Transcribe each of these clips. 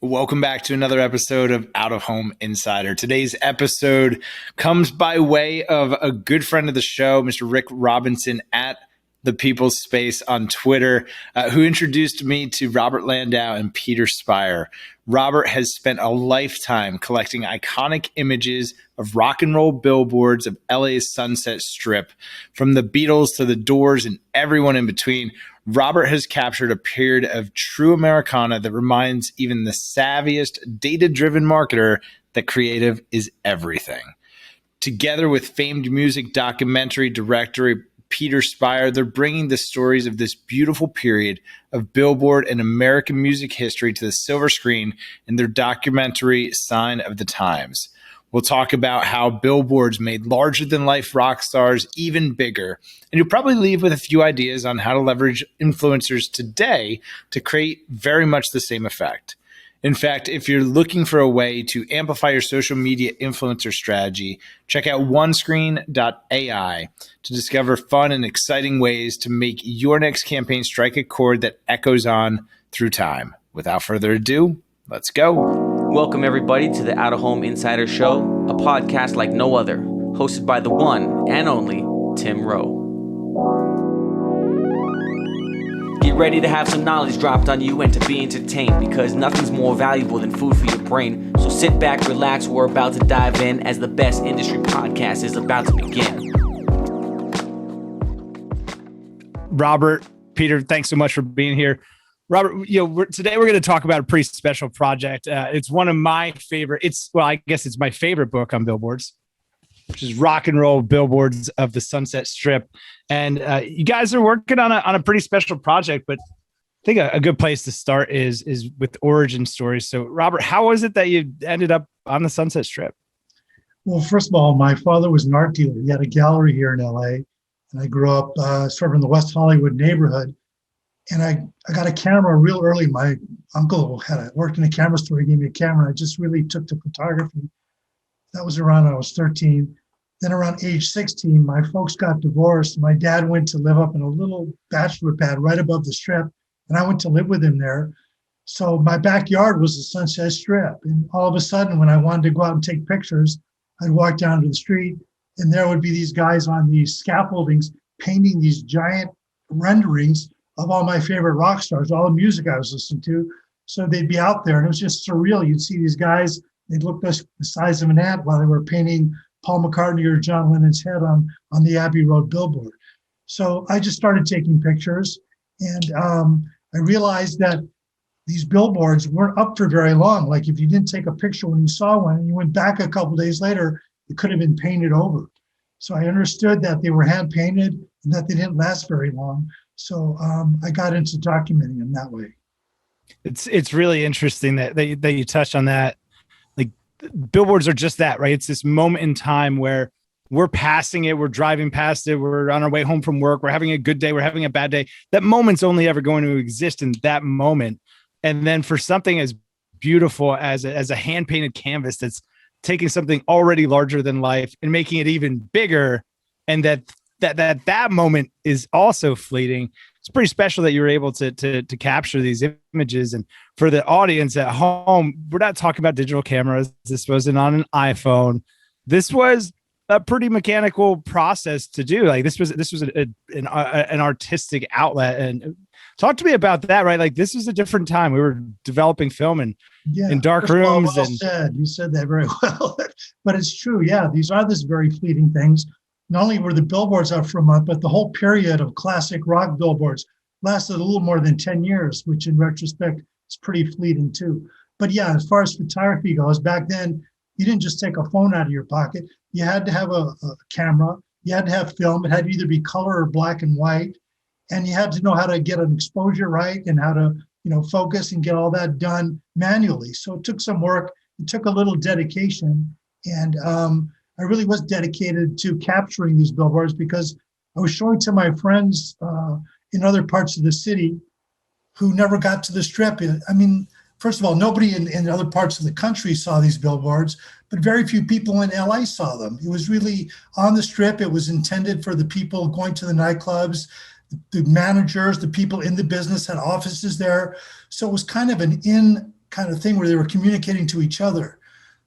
Welcome back to another episode of Out of Home Insider. Today's episode comes by way of a good friend of the show, Mr. Rick Robinson at The People's Space on Twitter, who introduced me to Robert Landau and Peter Spirer. Robert has spent a lifetime collecting iconic images of rock and roll billboards of LA's Sunset Strip, from the Beatles to the Doors and everyone in between. Robert has captured a period of true Americana that reminds even the savviest, data-driven marketer that creative is everything. Together with famed music documentary director Peter Spirer, they're bringing the stories of this beautiful period of Billboard and American music history to the silver screen in their documentary Sign of the Times. We'll talk about how billboards made larger-than-life rock stars even bigger, and you'll probably leave with a few ideas on how to leverage influencers today to create very much the same effect. In fact, if you're looking for a way to amplify your social media influencer strategy, check out onescreen.ai to discover fun and exciting ways to make your next campaign strike a chord that echoes on through time. Without further ado, let's go. Welcome, everybody, to the Out of Home Insider Show, a podcast like no other, hosted by the one and only Tim Rowe. Get ready to have some knowledge dropped on you and to be entertained, because nothing's more valuable than food for your brain. So sit back, relax, we're about to dive in as the best industry podcast is about to begin. Robert, Peter, thanks so much for being here. Robert, today we're going to talk about a pretty special project. It's one of my favorite. I guess it's my favorite book on billboards, which is Rock and Roll Billboards of the Sunset Strip. And you guys are working on a pretty special project, but I think a good place to start is with origin stories. So, Robert, how was it that you ended up on the Sunset Strip? Well, first of all, my father was an art dealer. He had a gallery here in LA, and I grew up sort of in the West Hollywood neighborhood. And I got a camera real early. My uncle worked in a camera store. He gave me a camera. I just really took to photography. That was around when I was 13. Then around age 16, my folks got divorced. My dad went to live up in a little bachelor pad right above the strip, and I went to live with him there. So my backyard was the Sunset Strip. And all of a sudden, when I wanted to go out and take pictures, I'd walk down to the street, and there would be these guys on these scaffoldings painting these giant renderings of all my favorite rock stars, all the music I was listening to. So they'd be out there, and it was just surreal. You'd see these guys, they'd look the size of an ant while they were painting Paul McCartney or John Lennon's head on the Abbey Road billboard. So I just started taking pictures, and I realized that these billboards weren't up for very long. Like if you didn't take a picture when you saw one and you went back a couple of days later, it could have been painted over. So I understood that they were hand painted and that they didn't last very long. So I got into documenting them that way. It's really interesting that you touched on that. Like billboards are just that, right? It's this moment in time where we're passing it, we're driving past it, we're on our way home from work, we're having a good day, we're having a bad day. That moment's only ever going to exist in that moment. And then for something as beautiful as a hand-painted canvas that's taking something already larger than life and making it even bigger, and that moment is also fleeting. It's pretty special that you were able to capture these images. And for the audience at home, we're not talking about digital cameras. This wasn't on an iPhone. This was a pretty mechanical process to do. Like this was an artistic outlet. And talk to me about that, right? Like this was a different time. We were developing film in dark rooms. You said that very well, but it's true. Yeah, these are these very fleeting things. Not only were the billboards up for a month, but the whole period of classic rock billboards lasted a little more than 10 years, which in retrospect is pretty fleeting too. But yeah, as far as photography goes, back then, you didn't just take a phone out of your pocket. You had to have a camera. You had to have film. It had to either be color or black and white. And you had to know how to get an exposure right and how to, focus and get all that done manually. So it took some work. It took a little dedication. And I really was dedicated to capturing these billboards because I was showing to my friends in other parts of the city who never got to the strip. I mean, first of all, nobody in other parts of the country saw these billboards, but very few people in LA saw them. It was really on the strip. It was intended for the people going to the nightclubs, the managers, the people in the business had offices there. So it was kind of an in kind of thing where they were communicating to each other.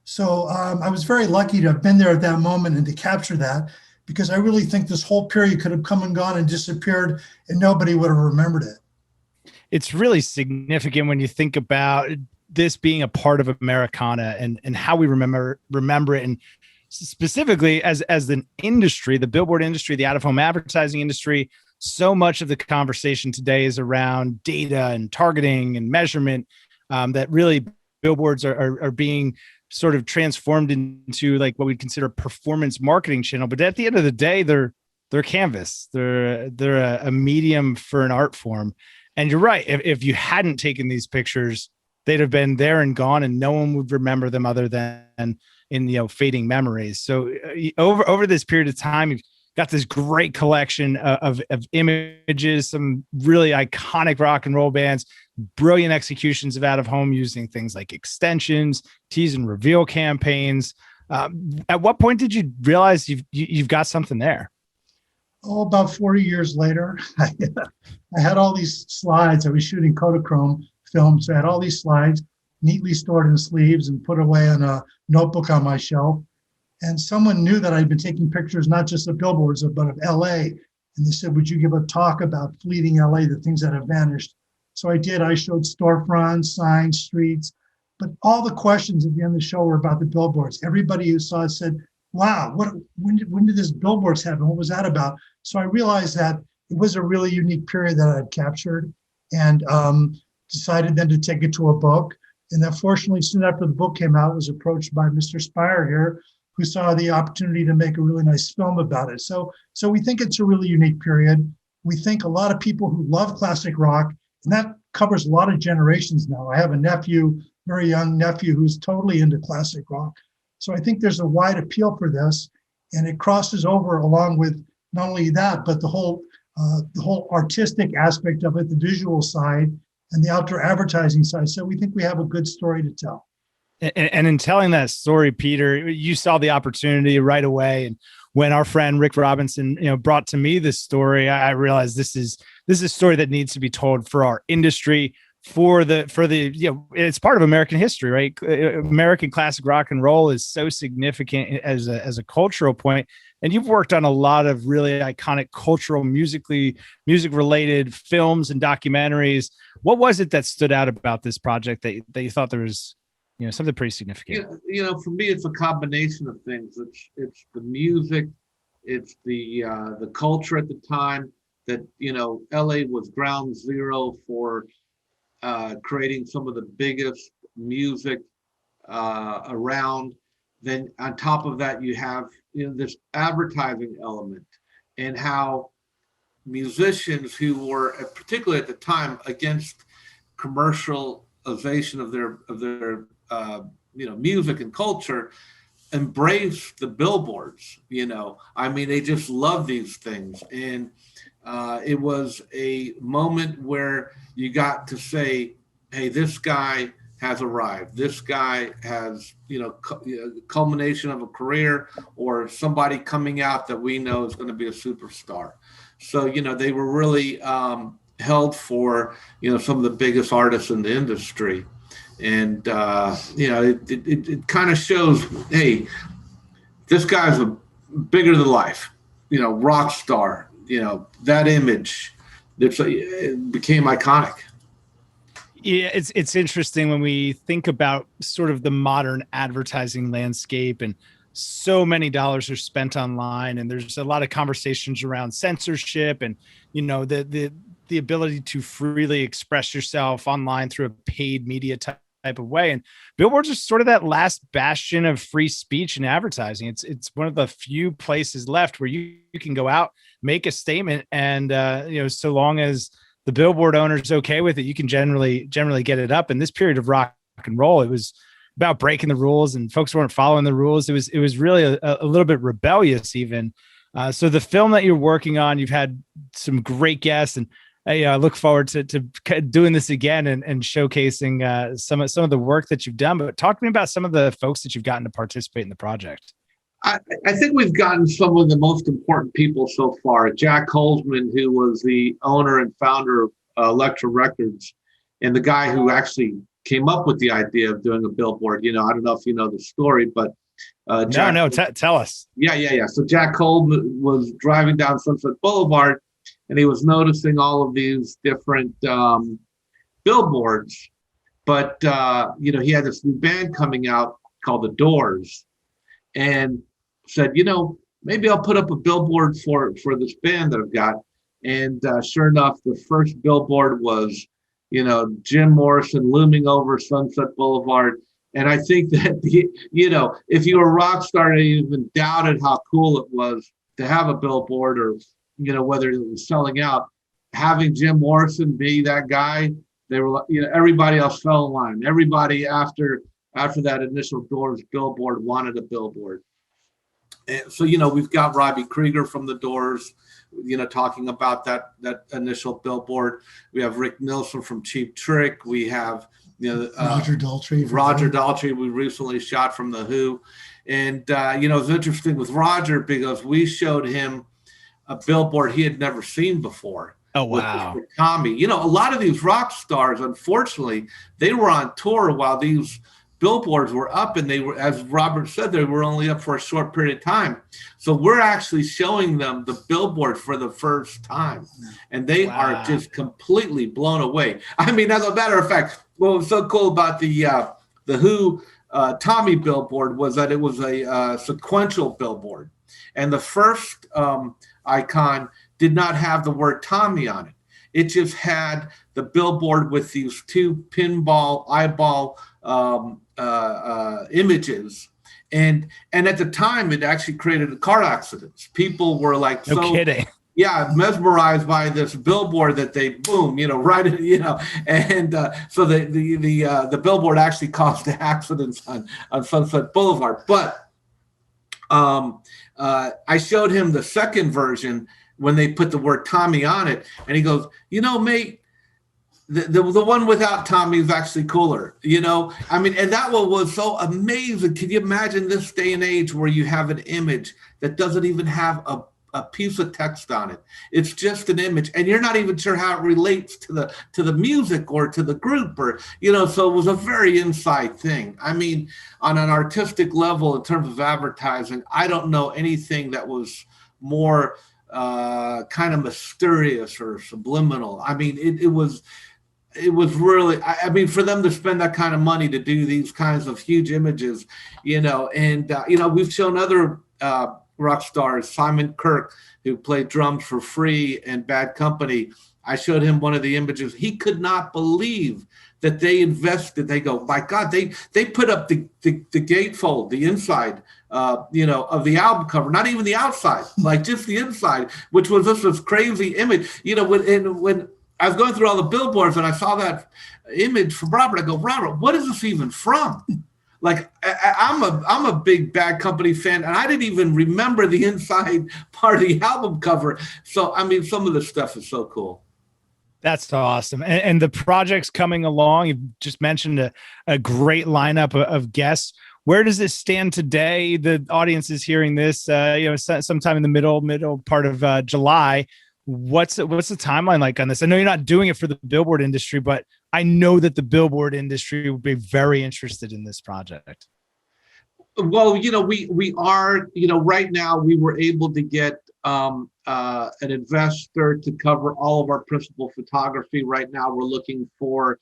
So I was very lucky to have been there at that moment and to capture that, because I really think this whole period could have come and gone and disappeared and nobody would have remembered it. It's really significant when you think about this being a part of Americana and how we remember it. And specifically as an industry, the billboard industry, the out-of-home advertising industry, so much of the conversation today is around data and targeting and measurement, that really billboards are being sort of transformed into like what we'd consider a performance marketing channel. But at the end of the day, they're canvas. They're a medium for an art form. And you're right. If you hadn't taken these pictures, they'd have been there and gone, and no one would remember them other than in fading memories. So over this period of time, you've got this great collection of images, some really iconic rock and roll bands, brilliant executions of out of home using things like extensions, tease and reveal campaigns. At what point did you realize you've got something there? Oh, about 40 years later, I had all these slides. I was shooting Kodachrome films. So I had all these slides neatly stored in sleeves and put away in a notebook on my shelf. And someone knew that I'd been taking pictures, not just of billboards, but of LA. And they said, would you give a talk about fleeting LA, the things that have vanished? So I did. I showed storefronts, signs, streets, but all the questions at the end of the show were about the billboards. Everybody who saw it said, wow, when did this billboards happen? What was that about? So I realized that it was a really unique period that I had captured, and decided then to take it to a book. And then fortunately, soon after the book came out, I was approached by Mr. Spirer here, who saw the opportunity to make a really nice film about it. So we think it's a really unique period. We think a lot of people who love classic rock, and that covers a lot of generations now. I have a nephew, very young nephew, who's totally into classic rock. So I think there's a wide appeal for this, and it crosses over along with not only that, but the whole artistic aspect of it, the visual side, and the outdoor advertising side. So we think we have a good story to tell. And in telling that story, Peter, you saw the opportunity right away. And when our friend Rick Robinson, brought to me this story, I realized this is a story that needs to be told for our industry, for the it's part of American history, right? American classic rock and roll is so significant as a cultural point. And you've worked on a lot of really iconic cultural music related films and documentaries. What was it that stood out about this project that you thought there was something pretty significant? For me, it's a combination of things. It's the music, it's the culture at the time that, LA was ground zero for creating some of the biggest music around. Then on top of that, you have this advertising element, and how musicians who were, particularly at the time, against commercialization of their music and culture, embraced the billboards. They just love these things. And it was a moment where you got to say, hey, this guy has arrived. This guy has, culmination of a career, or somebody coming out that we know is going to be a superstar. So, they were really held for, some of the biggest artists in the industry. And, it kind of shows, hey, this guy's a bigger than life, rock star, that image, it became iconic. Yeah, it's interesting when we think about sort of the modern advertising landscape, and so many dollars are spent online, and there's a lot of conversations around censorship and the ability to freely express yourself online through a paid media type of way. And billboards are sort of that last bastion of free speech and advertising. It's one of the few places left where you can go out, make a statement, and so long as the billboard owner's okay with it, you can generally get it up. In this period of rock and roll, it was about breaking the rules, and folks weren't following the rules. It was really a little bit rebellious even. So the film that you're working on, you've had some great guests, and I look forward to doing this again and showcasing some of the work that you've done. But talk to me about some of the folks that you've gotten to participate in the project. I think we've gotten some of the most important people so far. Jack Coleman, who was the owner and founder of Elektra Records, and the guy who actually came up with the idea of doing a billboard. I don't know if you know the story, but Tell us. Yeah. So Jack Coleman was driving down Sunset Boulevard, and he was noticing all of these different billboards. But he had this new band coming out called The Doors, and said, maybe I'll put up a billboard for this band that I've got. And sure enough, the first billboard was, Jim Morrison looming over Sunset Boulevard. And I think that, if you were a rock star and you even doubted how cool it was to have a billboard, or, whether it was selling out, having Jim Morrison be that guy, they were, everybody else fell in line. Everybody after that initial Doors billboard wanted a billboard. And so, we've got Robbie Krieger from The Doors, talking about that initial billboard. We have Rick Nielsen from Cheap Trick. We have, Roger Daltrey. Roger Daltrey, we recently shot from The Who. And, it's interesting with Roger because we showed him a billboard he had never seen before. Oh, wow. With Tommy. A lot of these rock stars, unfortunately, they were on tour while these billboards were up, and they were, as Robert said, they were only up for a short period of time. So we're actually showing them the billboard for the first time, and they are just completely blown away. I mean, as a matter of fact, what was so cool about the Who Tommy billboard was that it was a sequential billboard, and the first icon did not have the word Tommy on it. It just had the billboard with these two pinball eyeball images, and at the time it actually created car accidents. People were like, no kidding. Yeah, mesmerized by this billboard that they boom, right, and so the billboard actually caused accidents on Sunset Boulevard. But I showed him the second version when they put the word Tommy on it, and he goes, mate, the one without Tommy is actually cooler, I mean, and that one was so amazing. Can you imagine this day and age where you have an image that doesn't even have a piece of text on it? It's just an image, and you're not even sure how it relates to the music or to the group, or so it was a very inside thing. I mean, on an artistic level, in terms of advertising, I don't know anything that was more kind of mysterious or subliminal. I mean, it was really, I mean, for them to spend that kind of money to do these kinds of huge images, and we've shown other rock stars, Simon Kirk, who played drums for Free and Bad Company. I showed him one of the images. He could not believe that they invested. They go, my God, they put up the gatefold, the inside, of the album cover, not even the outside, like just the inside, which was just this crazy image. When I was going through all the billboards and I saw that image from Robert, I go, Robert, what is this even from? Like, I'm a big Bad Company fan, and I didn't even remember the inside part of the album cover. So, I mean, some of the stuff is so cool. That's awesome. And the project's coming along. You've just mentioned a great lineup of guests. Where does it stand today? The audience is hearing this, sometime in the middle part of July. What's the timeline like on this? I know you're not doing it for the billboard industry, but I know that the billboard industry would be very interested in this project. Well, we are, right now we were able to get an investor to cover all of our principal photography. Right now we're looking for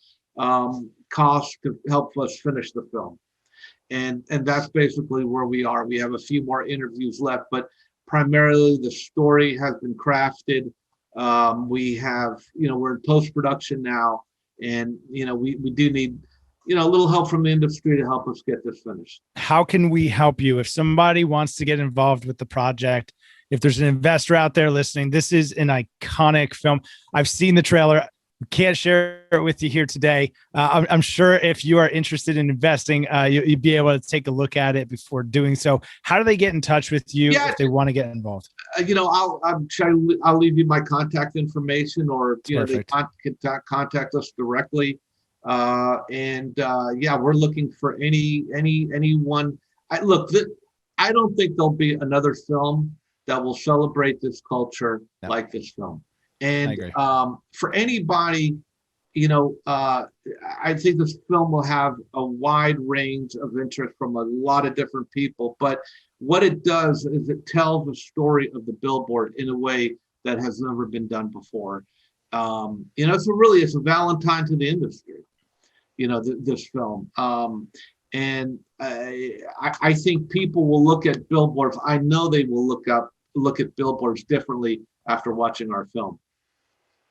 costs to help us finish the film. And that's basically where we are. We have a few more interviews left, but primarily the story has been crafted. We have, we're in post-production now, and, we do need, a little help from the industry to help us get this finished. How can we help you? If somebody wants to get involved with the project, if there's an investor out there listening, this is an iconic film. I've seen the trailer. Can't share it with you here today. I'm sure if you are interested in investing, you'd be able to take a look at it before doing so. How do they get in touch with you if they want to get involved? I'll leave you my contact information, or they contact us directly. We're looking for anyone. I don't think there'll be another film that will celebrate this culture like this film. And for anybody I think this film will have a wide range of interest from a lot of different people. But what it does is it tells the story of the billboard in a way that has never been done before. It's a Valentine to the industry, this film. And I think people will look at billboards. I know they will look at billboards differently after watching our film.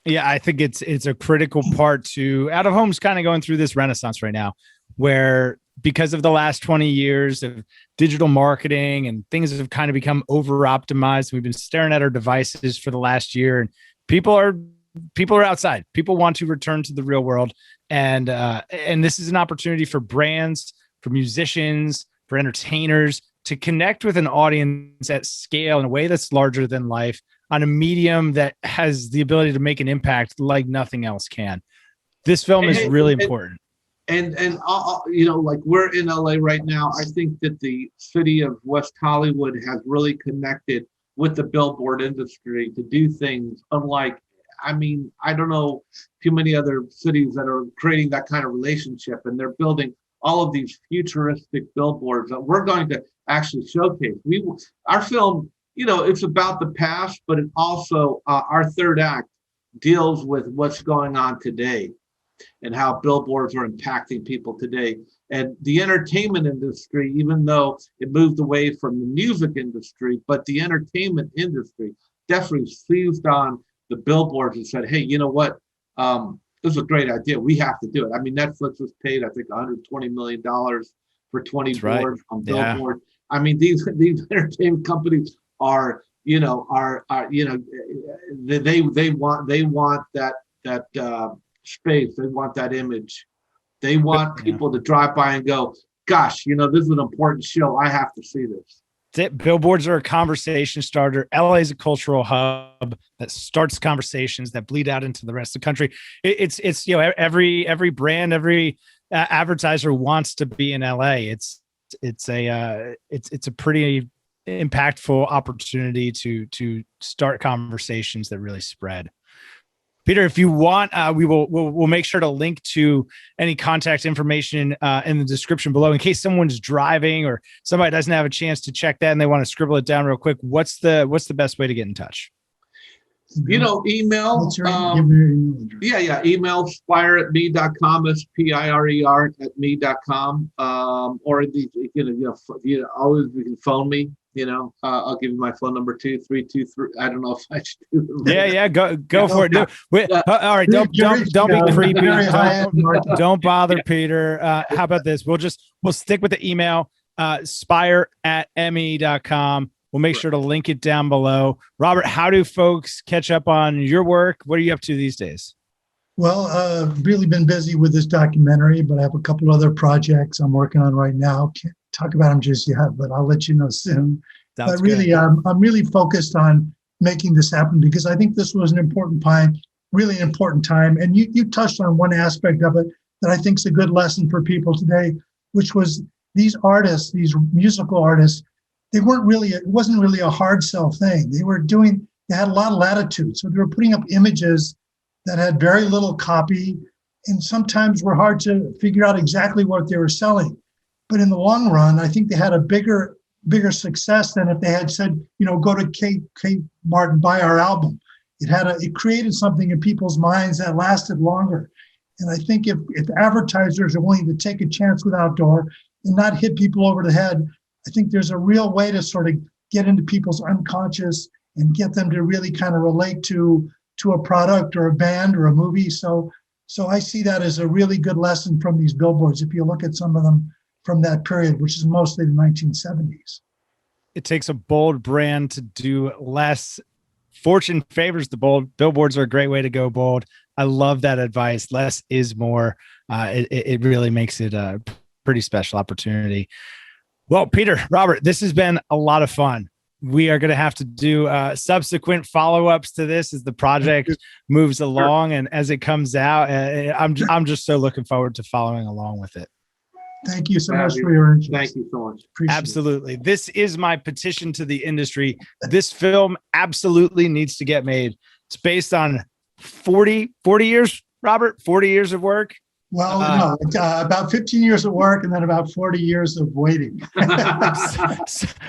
Yeah, I think it's a critical part to out of home's kind of going through this renaissance right now, where because of the last 20 years of digital marketing and things have kind of become over optimized. We've been staring at our devices for the last year, and people are outside. People want to return to the real world, and this is an opportunity for brands, for musicians, for entertainers to connect with an audience at scale in a way that's larger than life, on a medium that has the ability to make an impact like nothing else can. This film is really important. And like we're in LA right now, I think that the city of West Hollywood has really connected with the billboard industry to do things unlike, I don't know too many other cities that are creating that kind of relationship, and they're building all of these futuristic billboards that we're going to actually showcase. Our film, it's about the past, but it also, our third act deals with what's going on today and how billboards are impacting people today. And the entertainment industry, even though it moved away from the music industry, but the entertainment industry definitely seized on the billboards and said, hey, you know what? This is a great idea. We have to do it. Netflix was paid, I think, $120 million for 20 That's boards right. on billboard. These entertainment companies are they want that space. They want that image. They want people to drive by and go, gosh, this is an important show. I have to see this. That's it. Billboards are a conversation starter. LA is a cultural hub that starts conversations that bleed out into the rest of the country. It's every brand, every advertiser wants to be in LA. It's a pretty impactful opportunity to start conversations that really spread. Peter, if you want, we'll make sure to link to any contact information in the description below in case someone's driving or somebody doesn't have a chance to check that and they want to scribble it down real quick. What's the best way to get in touch? Email. What's your email address? Email spire@me.com, spirer@me.com. Or always you can phone me. I'll give you my phone number 2-323. I don't know if I should do it. Yeah. Go for it. All right. Don't be creepy. Don't bother Peter. How about this? We'll stick with the email, spire@me.com. We'll make sure to link it down below. Robert, how do folks catch up on your work? What are you up to these days? Well, really been busy with this documentary, but I have a couple other projects I'm working on right now. Can't talk about them just yet, but I'll let you know soon. Sounds but really, I'm really focused on making this happen because I think this was an important time, really an important time. And you touched on one aspect of it that I think is a good lesson for people today, which was these artists, these musical artists, it wasn't really a hard sell thing. They had a lot of latitude. So they were putting up images that had very little copy and sometimes were hard to figure out exactly what they were selling. But in the long run, I think they had a bigger success than if they had said, go to Kmart and buy our album. It created something in people's minds that lasted longer. And I think if advertisers are willing to take a chance with outdoor and not hit people over the head, I think there's a real way to sort of get into people's unconscious and get them to really kind of relate to a product or a band or a movie. So I see that as a really good lesson from these billboards. If you look at some of them from that period, which is mostly the 1970s. It takes a bold brand to do less. Fortune favors the bold. Billboards are a great way to go bold. I love that advice. Less is more. It really makes it a pretty special opportunity. Well, Peter, Robert, this has been a lot of fun. We are going to have to do subsequent follow-ups to this as the project moves along and as it comes out. I'm just so looking forward to following along with it. Thank you so much for your interest. Thank you so much. Absolutely. This is my petition to the industry. This film absolutely needs to get made. It's based on 40 years Robert? 40 years of work? Well, no, about 15 years of work and then about 40 years of waiting.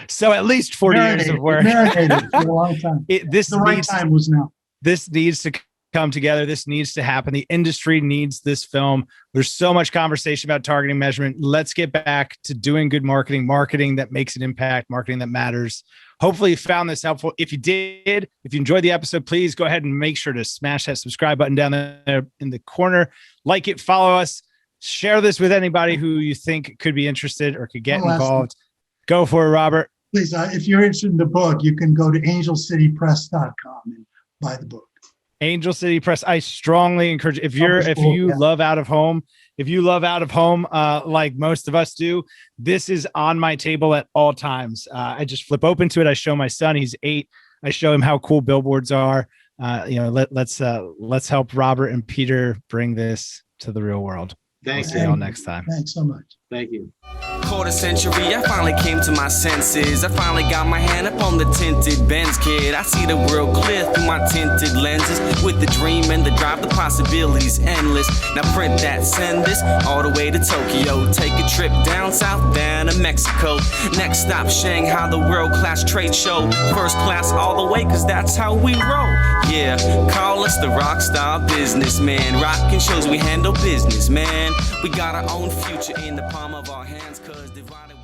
So at least 40 years of work. Marinated for a long time. The right time was now. This needs to come together. This needs to happen. The industry needs this film. There's so much conversation about targeting measurement. Let's get back to doing good marketing that makes an impact, marketing that matters. Hopefully you found this helpful. If you did, if you enjoyed the episode, please go ahead and make sure to smash that subscribe button down there in the corner. Like it, follow us, share this with anybody who you think could be interested or could get involved. Go for it, Robert. Please, if you're interested in the book, you can go to angelcitypress.com and buy the book. Angel City Press. I strongly encourage, if you love out of home, like most of us do, this is on my table at all times. I just flip open to it. I show my son, he's 8. I show him how cool billboards are. Let's help Robert and Peter bring this to the real world. Thanks. See you all next time. Thanks so much. Thank you. Quarter century, I finally came to my senses. I finally got my hand up on the tinted Benz, kid. I see the world clear through my tinted lenses. With the dream and the drive, the possibilities endless. Now print that, send this all the way to Tokyo. Take a trip down south, down to Mexico. Next stop, Shanghai, the world-class trade show. First class all the way, cause that's how we roll. Yeah, call us the rock star businessman. Rockin' shows, we handle business, man. We got our own future in the palm of our hands, cause divided